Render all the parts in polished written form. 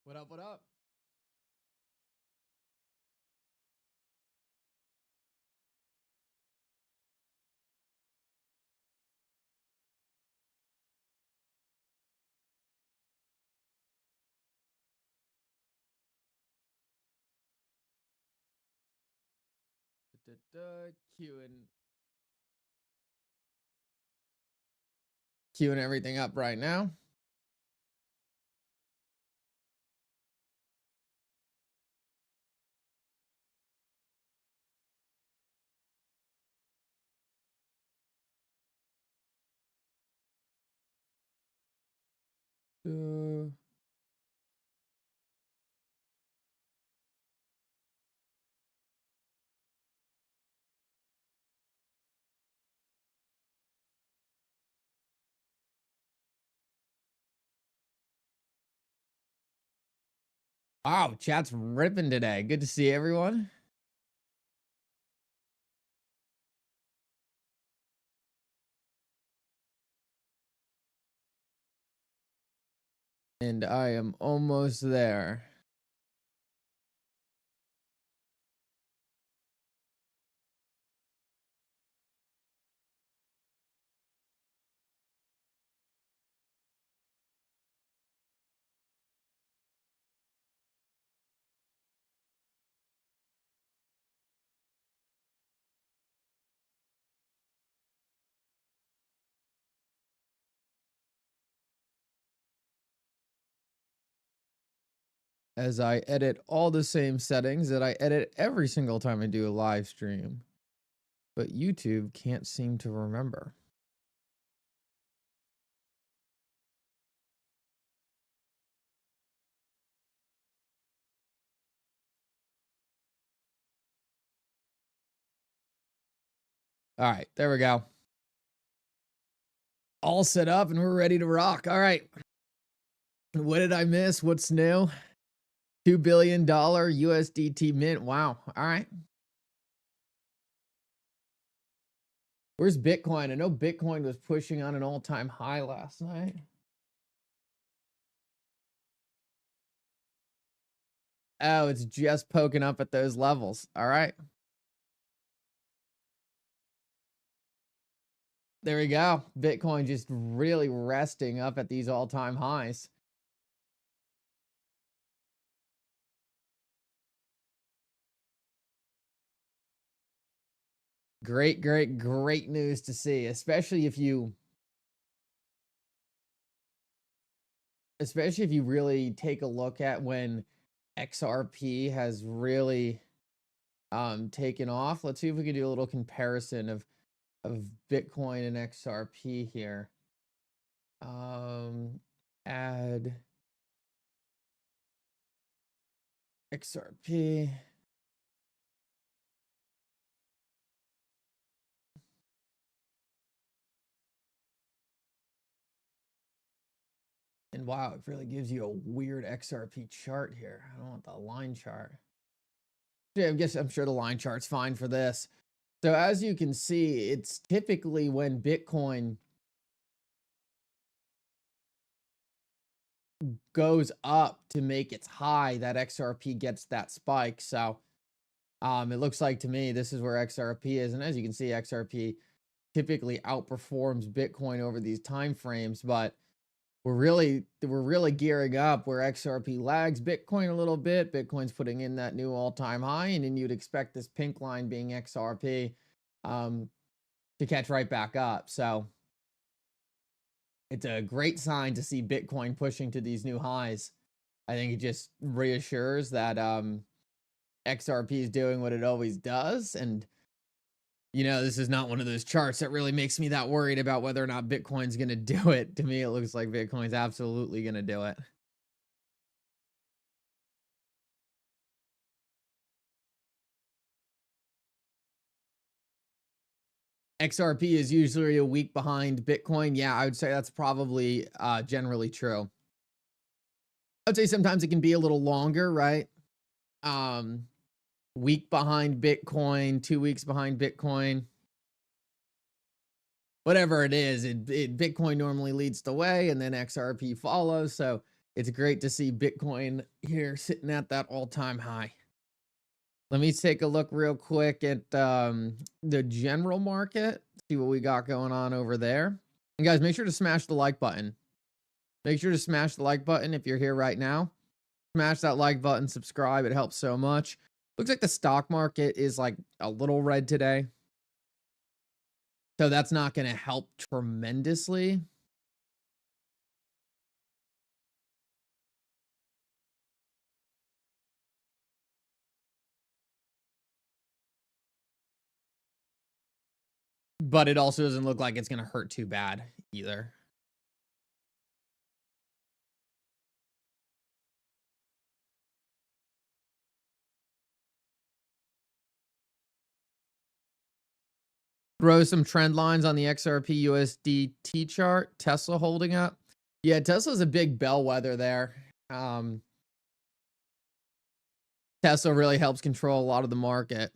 What up, what up? Queuing everything up right now. Wow, chat's ripping today. Good to see everyone. And I am almost there. As I edit all the same settings that I edit every single time I do a live stream. But YouTube can't seem to remember. All right, there we go. All set up and we're ready to rock. All right. What did I miss? What's new? $2 billion USDT mint. Wow. All right. Where's Bitcoin? I know Bitcoin was pushing on an all-time high last night. Oh, it's just poking up at those levels. All right. There we go. Bitcoin just really resting up at these all-time highs. Great, great, great news to see, especially if you really take a look at when XRP has really taken off. Let's see if we can do a little comparison of Bitcoin and XRP here. Add XRP. And wow, it really gives you a weird XRP chart here. I don't want the line chart. Yeah, I'm sure the line chart's fine for this. So as you can see, it's typically when Bitcoin goes up to make its high that XRP gets that spike. So it looks like to me this is where XRP is, and as you can see, XRP typically outperforms Bitcoin over these time frames, but we're really gearing up where XRP lags Bitcoin a little bit. Bitcoin's putting in that new all-time high, and then you'd expect this pink line being XRP to catch right back up. So it's a great sign to see Bitcoin pushing to these new highs. I think it just reassures that XRP is doing what it always does. And, you know, this is not one of those charts that really makes me that worried about whether or not Bitcoin's going to do it. To me, it looks like Bitcoin's absolutely going to do it. XRP is usually a week behind Bitcoin. Yeah, I would say that's probably generally true. I'd say sometimes it can be a little longer, right? Week behind Bitcoin, 2 weeks behind Bitcoin. Whatever it is, Bitcoin normally leads the way and then XRP follows. So It's great to see Bitcoin here sitting at that all-time high. Let me take a look real quick at the general market, see what we got going on over there. And guys, make sure to smash the like button. Make sure to smash the like button if you're here right now. Smash that like button, subscribe. It helps so much. Looks like the stock market is like a little red today. So that's not going to help tremendously. But it also doesn't look like it's going to hurt too bad either. Throw some trend lines on the XRP USDT chart. Tesla holding up. Yeah, Tesla's a big bellwether there. Tesla really helps control a lot of the market.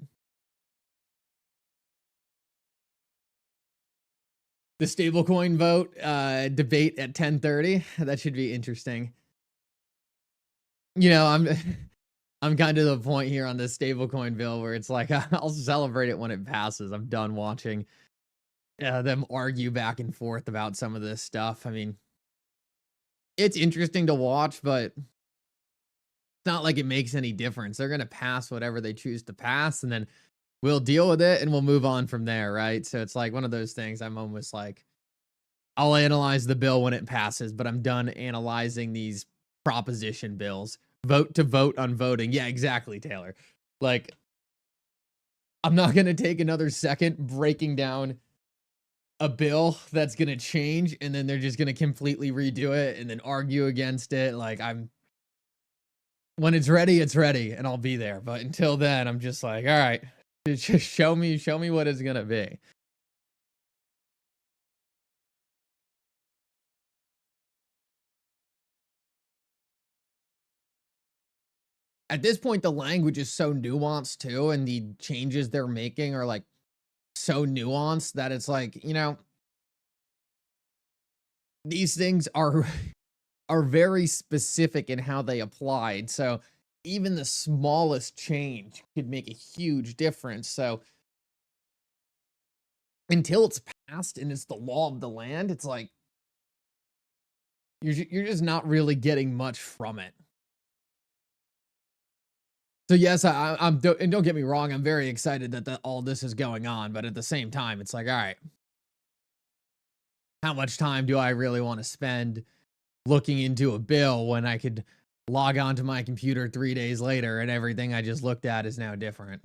The stablecoin vote debate at 10:30. That should be interesting. You know, I'm kind of the point here on this stablecoin bill where it's like I'll celebrate it when it passes. I'm done watching them argue back and forth about some of this stuff. I mean, it's interesting to watch, but it's not like it makes any difference. They're going to pass whatever they choose to pass, and then we'll deal with it and we'll move on from there, right? So it's like one of those things. I'm almost like, I'll analyze the bill when it passes, but I'm done analyzing these proposition bills. Vote to vote on voting. Yeah, exactly, Taylor. Like, I'm not going to take another second breaking down a bill that's going to change, and then they're just going to completely redo it and then argue against it. Like, when it's ready, and I'll be there. But until then, I'm just like, all right, just show me what it's going to be. At this point, the language is so nuanced too, and the changes they're making are like so nuanced that it's like, you know, these things are very specific in how they applied. So even the smallest change could make a huge difference. So until it's passed and it's the law of the land, it's like you're just not really getting much from it. So yes, and don't get me wrong, I'm very excited that all this is going on, but at the same time, it's like, all right, how much time do I really want to spend looking into a bill when I could log on to my computer 3 days later and everything I just looked at is now different?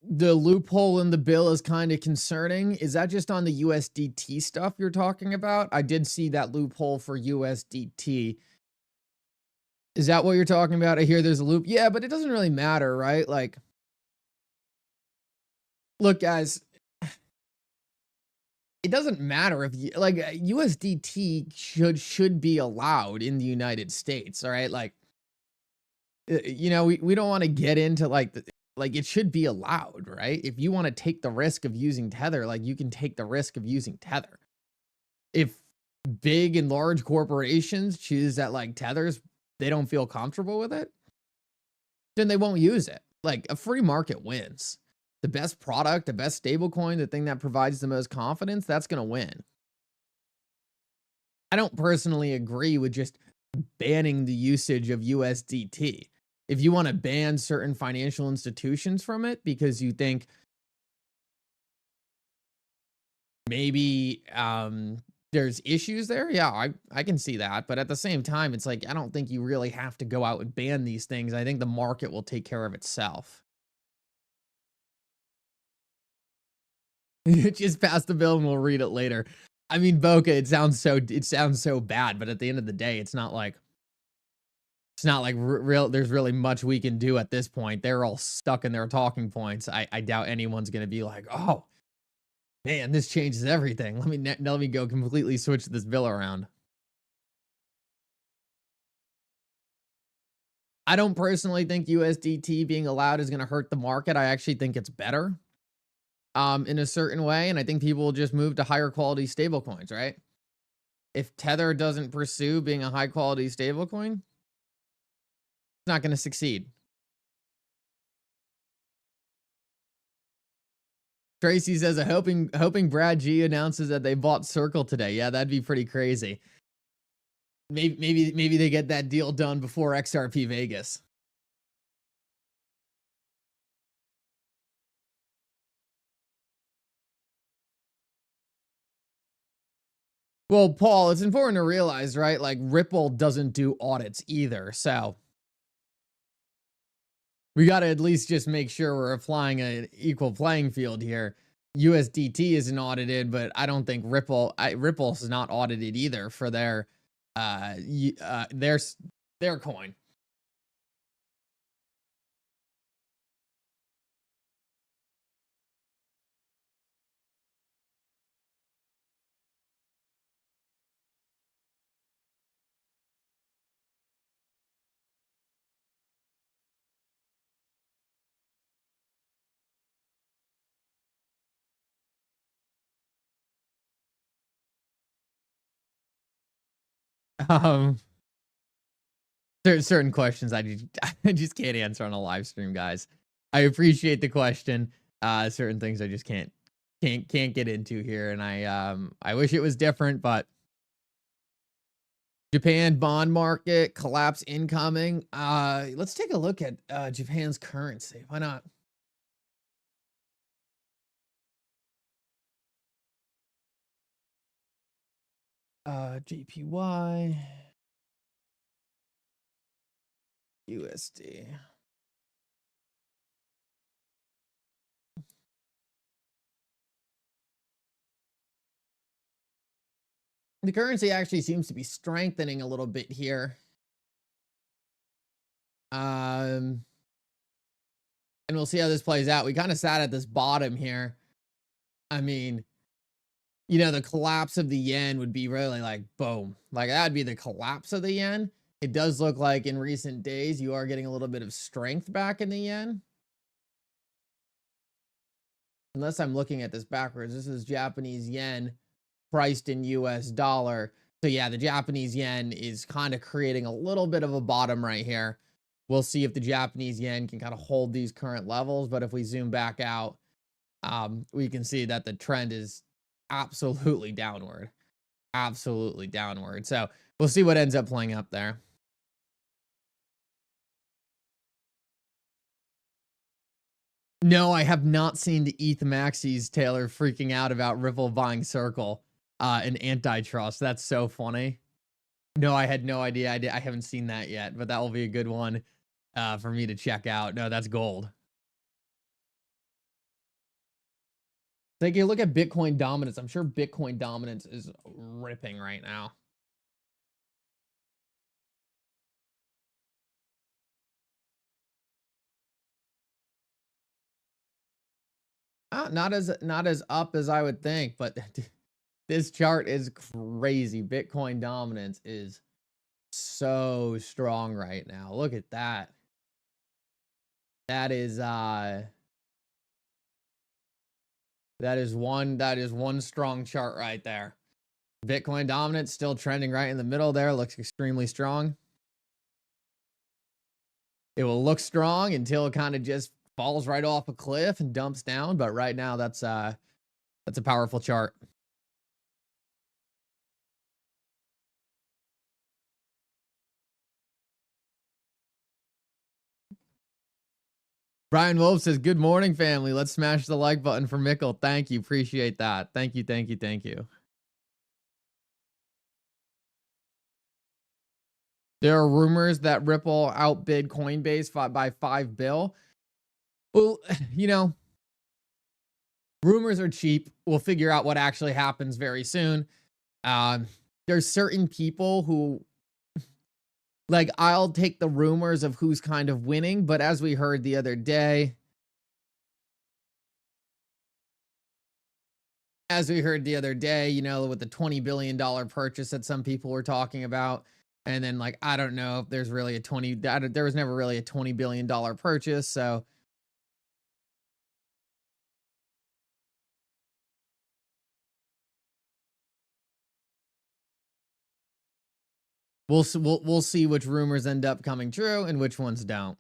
The loophole in the bill is kind of concerning. Is that just on the USDT stuff you're talking about? I did see that loophole for USDT. Is that what you're talking about? I hear there's a loop. Yeah, but it doesn't really matter, right? Like, look, guys, it doesn't matter if you like USDT should be allowed in the United States, all right? Like, you know, we don't want to get into like it should be allowed, right? If you want to take the risk of using Tether, like you can take the risk of using Tether. If big and large corporations choose that like Tethers, they don't feel comfortable with it, then they won't use it. Like a free market wins. The best product, the best stablecoin, the thing that provides the most confidence, that's going to win. I don't personally agree with just banning the usage of USDT. If you want to ban certain financial institutions from it because you think maybe there's issues there, yeah, I can see that. But at the same time, it's like, I don't think you really have to go out and ban these things. I think the market will take care of itself. Just pass the bill and we'll read it later. I mean, Boca, it sounds so bad, but at the end of the day, it's not like real. There's really much we can do at this point. They're all stuck in their talking points. I doubt anyone's gonna be like, oh man, this changes everything. Let me go completely switch this bill around. I don't personally think USDT being allowed is gonna hurt the market. I actually think it's better, in a certain way, and I think people will just move to higher quality stablecoins, right? If Tether doesn't pursue being a high quality stablecoin, it's not going to succeed. Tracy says, hoping Brad G announces that they bought Circle today. Yeah, that'd be pretty crazy. Maybe they get that deal done before XRP Vegas. Well, Paul, it's important to realize, right? Like Ripple doesn't do audits either. So we got to at least just make sure we're applying an equal playing field here. USDT isn't audited, but I don't think Ripple's not audited either for their coin. There's certain questions I just can't answer on a live stream, guys. I appreciate the question. Certain things I just can't get into here, and I wish it was different, but Japan bond market collapse incoming. Let's take a look at Japan's currency. Why not? JPY, USD. The currency actually seems to be strengthening a little bit here. And we'll see how this plays out. We kind of sat at this bottom here. I mean, you know, the collapse of the yen would be really like boom. Like that would be the collapse of the yen. It does look like in recent days you are getting a little bit of strength back in the yen. Unless I'm looking at this backwards. This is Japanese yen priced in US dollar. So yeah, the Japanese yen is kind of creating a little bit of a bottom right here. We'll see if the Japanese yen can kind of hold these current levels. But if we zoom back out, we can see that the trend is absolutely downward. Absolutely downward. So we'll see what ends up playing up there. No, I have not seen the ETH Maxis, Taylor, freaking out about Ripple buying Circle and antitrust. That's so funny. No, I had no idea. I haven't seen that yet, but that will be a good one for me to check out. No, that's gold. Take a look at Bitcoin dominance. I'm sure Bitcoin dominance is ripping right now. Not as up as I would think, but this chart is crazy. Bitcoin dominance is so strong right now. Look at that. That is one strong chart right there. Bitcoin dominance still trending right in the middle there. Looks extremely strong. It will look strong until it kind of just falls right off a cliff and dumps down. But right now, that's a powerful chart. Brian Wolf says, good morning, family. Let's smash the like button for Mickle. Thank you. Appreciate that. Thank you. Thank you. Thank you. There are rumors that Ripple outbid Coinbase by $5 billion. Well, you know, rumors are cheap. We'll figure out what actually happens very soon. There's certain people who, like, I'll take the rumors of who's kind of winning, but as we heard the other day, you know, with the $20 billion purchase that some people were talking about. And then, like, I don't know if there's really there was never really a $20 billion purchase. So we'll see which rumors end up coming true and which ones don't.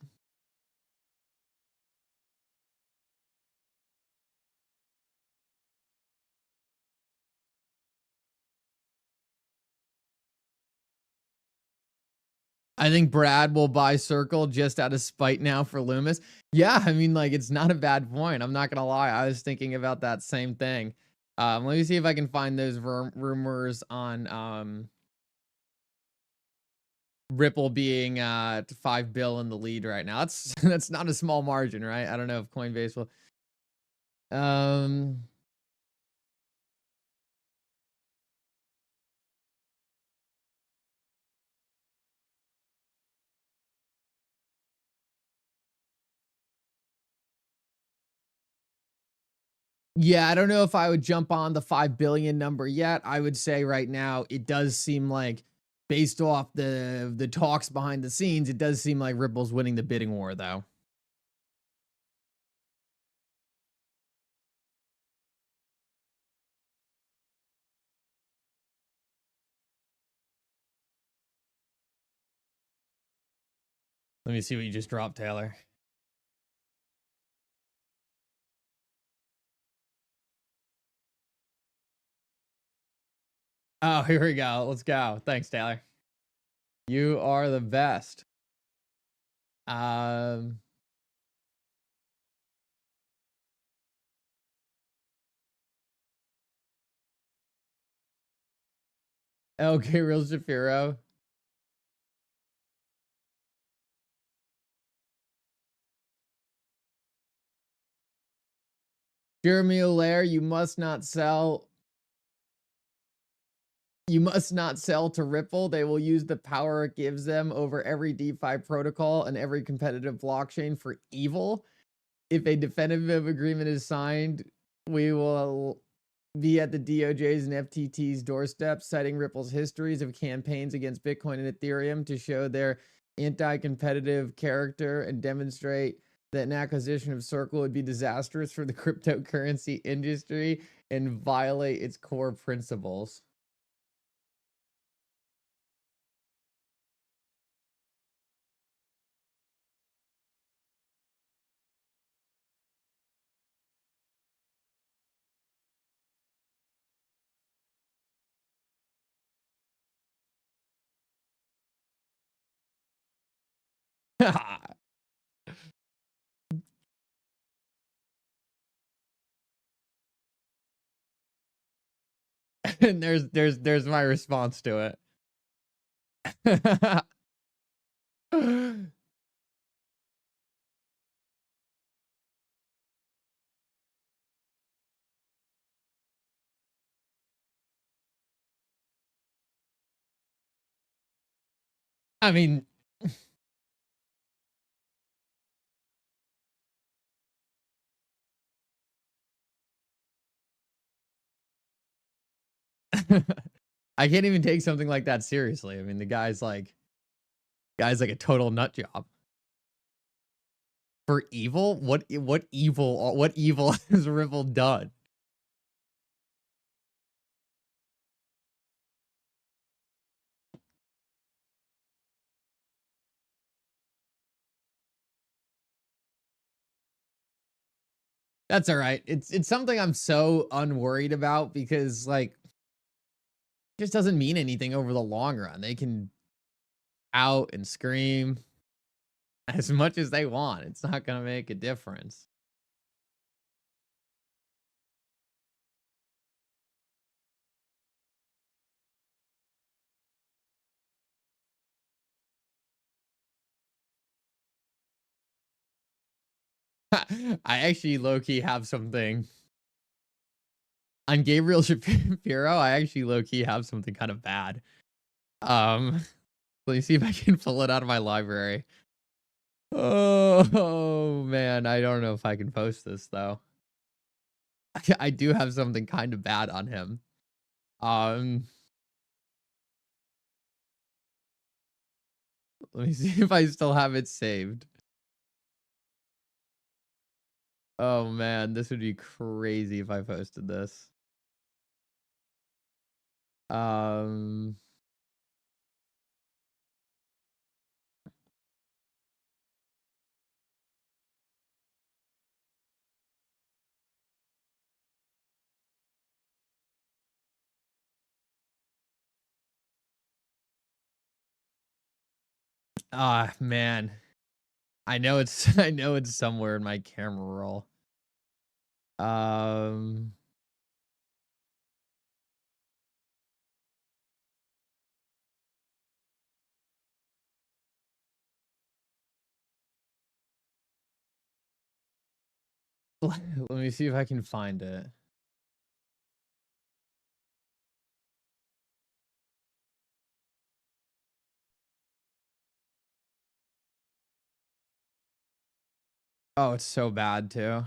I think Brad will buy Circle just out of spite now for Loomis. Yeah, I mean, like, it's not a bad point. I'm not gonna lie. I was thinking about that same thing. Let me see if I can find those rumors on Ripple being 5 bill in the lead right now. That's not a small margin, right? I don't know if Coinbase will. Yeah, I don't know if I would jump on the 5 billion number yet. I would say right now it does seem like, based off the talks behind the scenes, it does seem like Ripple's winning the bidding war though. Let me see what you just dropped, Taylor. Oh, here we go. Let's go. Thanks, Taylor. You are the best. Okay, Real Shapiro. Jeremy Allaire, you must not sell to Ripple. They will use the power it gives them over every DeFi protocol and every competitive blockchain for evil. If a definitive agreement is signed, we will be at the DOJ's and FTT's doorstep, citing Ripple's histories of campaigns against Bitcoin and Ethereum to show their anti-competitive character and demonstrate that an acquisition of Circle would be disastrous for the cryptocurrency industry and violate its core principles. And there's my response to it. I mean, I can't even take something like that seriously. I mean, the guy's like a total nut job. For evil? What evil has Ripple done? That's all right. It's something I'm so unworried about because, like, it just doesn't mean anything over the long run. They can out and scream as much as they want. It's not going to make a difference. I actually low-key have something On Gabriel Shapiro, I actually low-key have something kind of bad. Let me see if I can pull it out of my library. Oh man, I don't know if I can post this though. I do have something kind of bad on him. Let me see if I still have it saved. Oh man, this would be crazy if I posted this. Ah, man. I know it's I know it's somewhere in my camera roll. Let me see if I can find it. Oh, it's so bad too.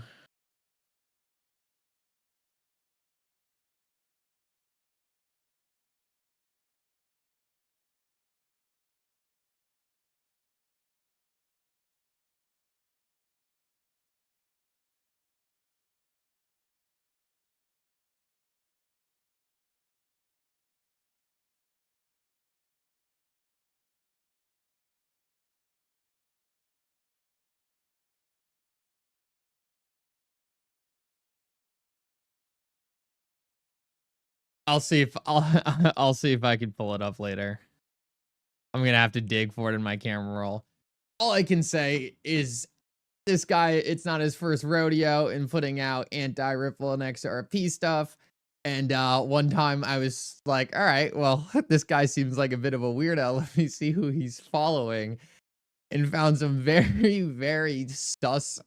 I'll see if I'll see if I can pull it up later. I'm gonna have to dig for it in my camera roll. All I can say is this guy, it's not his first rodeo in putting out anti-Ripple and XRP stuff. And one time I was like, all right, well, this guy seems like a bit of a weirdo. Let me see who he's following. And found some very, very sus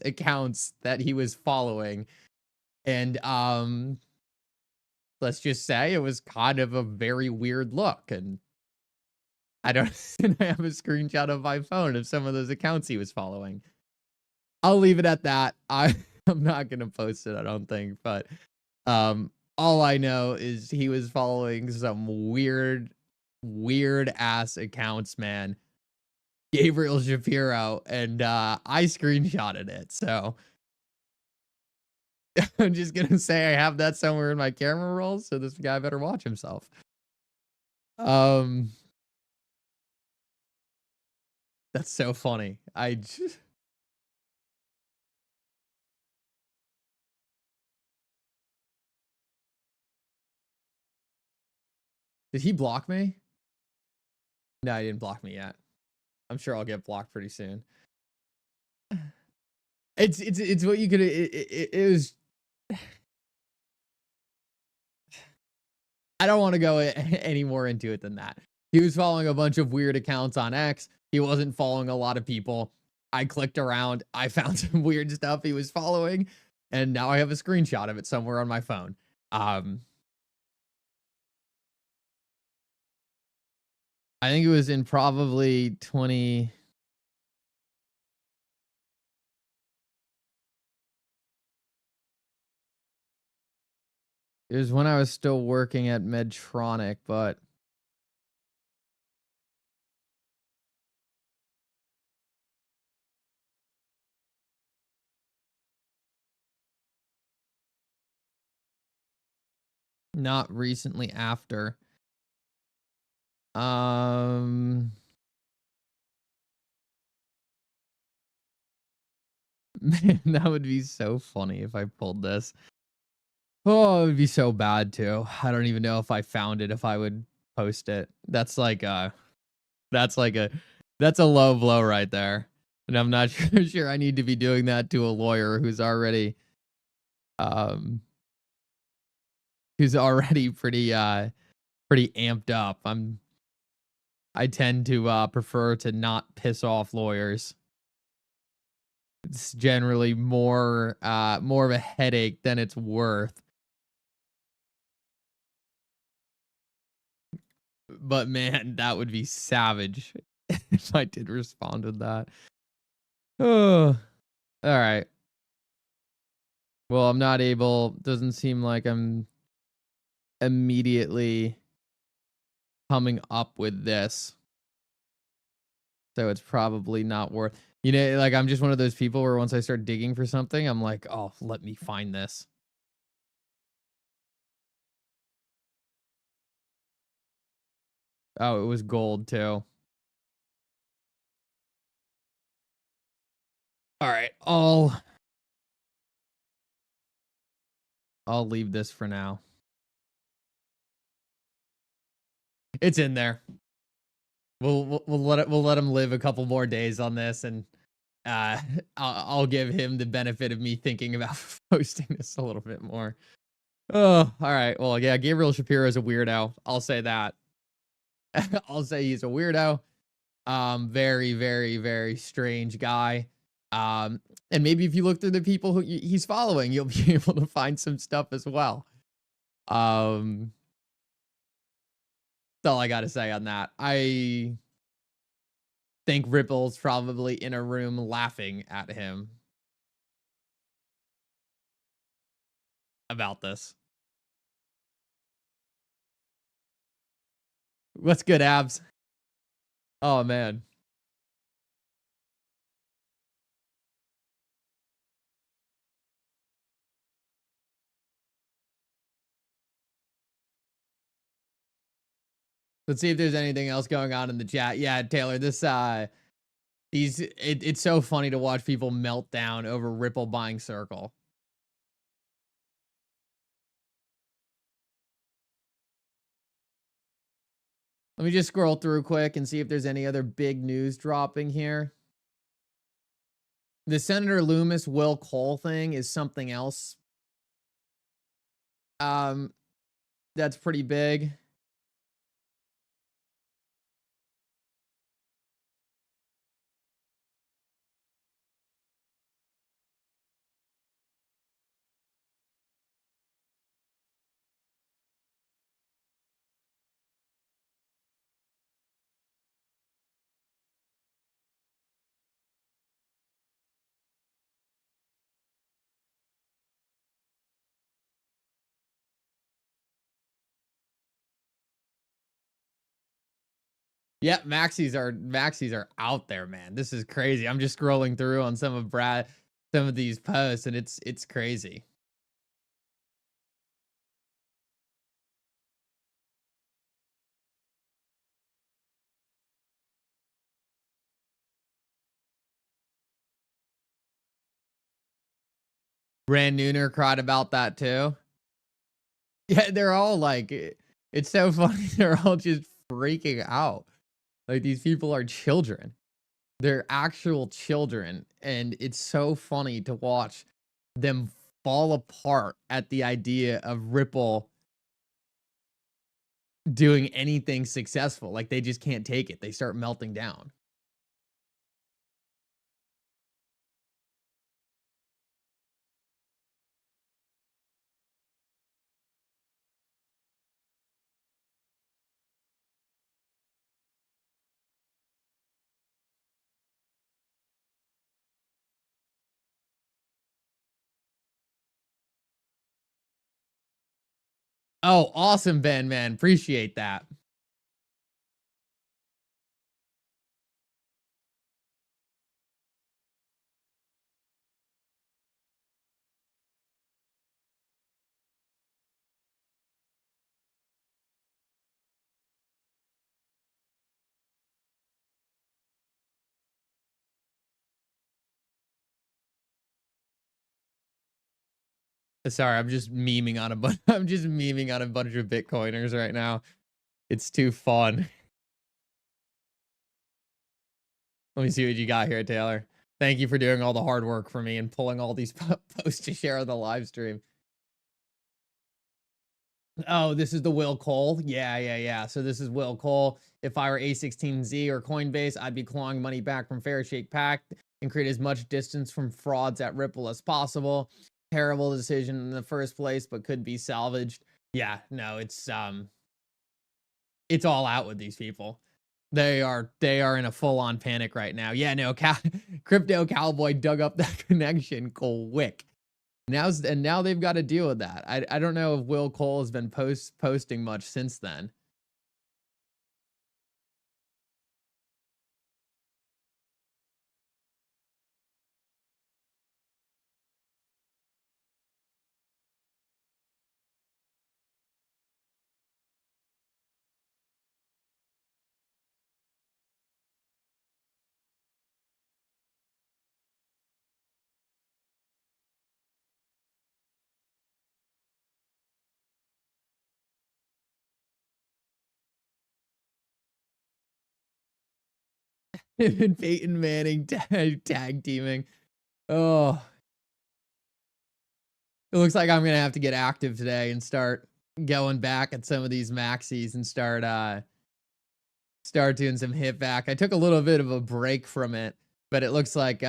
accounts that he was following. And let's just say it was kind of a very weird look. And I don't I have a screenshot of my phone of some of those accounts he was following. I'll leave it at that. I'm not gonna post it, I don't think, but all I know is he was following some weird ass accounts, man. Gabriel Shapiro, and I screenshotted it, so I'm just gonna say I have that somewhere in my camera roll, so this guy better watch himself. That's so funny. Did he block me? No, he didn't block me yet. I'm sure I'll get blocked pretty soon. It's what you could it was. I don't want to go any more into it than that. He was following a bunch of weird accounts on X. He wasn't following a lot of people. I clicked around. I found some weird stuff he was following, and now I have a screenshot of it somewhere on my phone. I think it was in probably 20. It was when I was still working at Medtronic, but not recently after. Man, that would be so funny if I pulled this. Oh, it would be so bad too. I don't even know if I found it, if I would post it. That's like a low blow right there. And I'm not sure I need to be doing that to a lawyer who's already pretty amped up. I tend to prefer to not piss off lawyers. It's generally more of a headache than it's worth. But man, that would be savage if I did respond to that. Oh, all right. Well, I'm not able, doesn't seem like I'm immediately coming up with this. So it's probably not worth, like I'm just one of those people where once I start digging for something, I'm like, oh, let me find this. Oh, it was gold too. All right, I'll leave this for now. It's in there. We'll let him live a couple more days on this, and I'll give him the benefit of me thinking about posting this a little bit more. Oh, all right. Well, yeah, Gabriel Shapiro is a weirdo. I'll say that. I'll say he's a weirdo. Very, very, very strange guy. And maybe if you look through the people who he's following, you'll be able to find some stuff as well. That's all I got to say on that. I think Ripple's probably in a room laughing at him about this. What's good, Abs? Oh, man. Let's see if there's anything else going on in the chat. Yeah, Taylor, this it's so funny to watch people melt down over Ripple buying Circle. Let me just scroll through quick and see if there's any other big news dropping here. The Senator Loomis Will Cole thing is something else. That's pretty big. Yeah, maxis are out there, man. This is crazy. I'm just scrolling through on some of these posts, and it's crazy. Brand Nooner cried about that too. Yeah, they're all like, it's so funny. They're all just freaking out. Like, these people are children. They're actual children. And it's so funny to watch them fall apart at the idea of Ripple doing anything successful. Like, they just can't take it. They start melting down. Oh, awesome, Ben, man. Appreciate that. Sorry, I'm just memeing on a bunch. I'm just memeing on a bunch of Bitcoiners right now. It's too fun. Let me see what you got here, Taylor. Thank you for doing all the hard work for me and pulling all these posts to share on the live stream. Oh, this is the Will Cole. Yeah. So this is Will Cole. If I were A16Z or Coinbase, I'd be clawing money back from Fair Shake Pack. and create as much distance from frauds at Ripple as possible. Terrible decision in the first place, but could be salvaged. Yeah, no, it's all out with these people. They are in a full-on panic right now. Yeah, no, Crypto Cowboy dug up that connection quick. Now they've got to deal with that. I don't know if Will Cole has been posting much since then. And Peyton Manning tag teaming. Oh, it looks like I'm gonna have to get active today and start going back at some of these maxis and start doing some hit back. I took a little bit of a break from it, but it looks like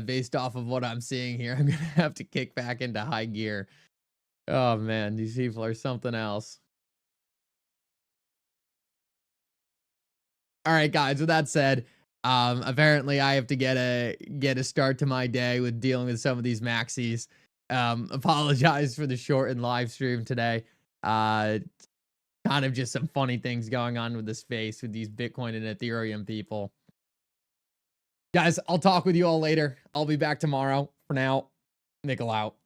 based off of what I'm seeing here, I'm gonna have to kick back into high gear. Oh man, these people are something else. All right, guys, with that said, apparently I have to get a start to my day with dealing with some of these maxis. Apologize for the shortened live stream today. Kind of just some funny things going on with the space with these Bitcoin and Ethereum people. Guys, I'll talk with you all later. I'll be back tomorrow. For now, Mickle out.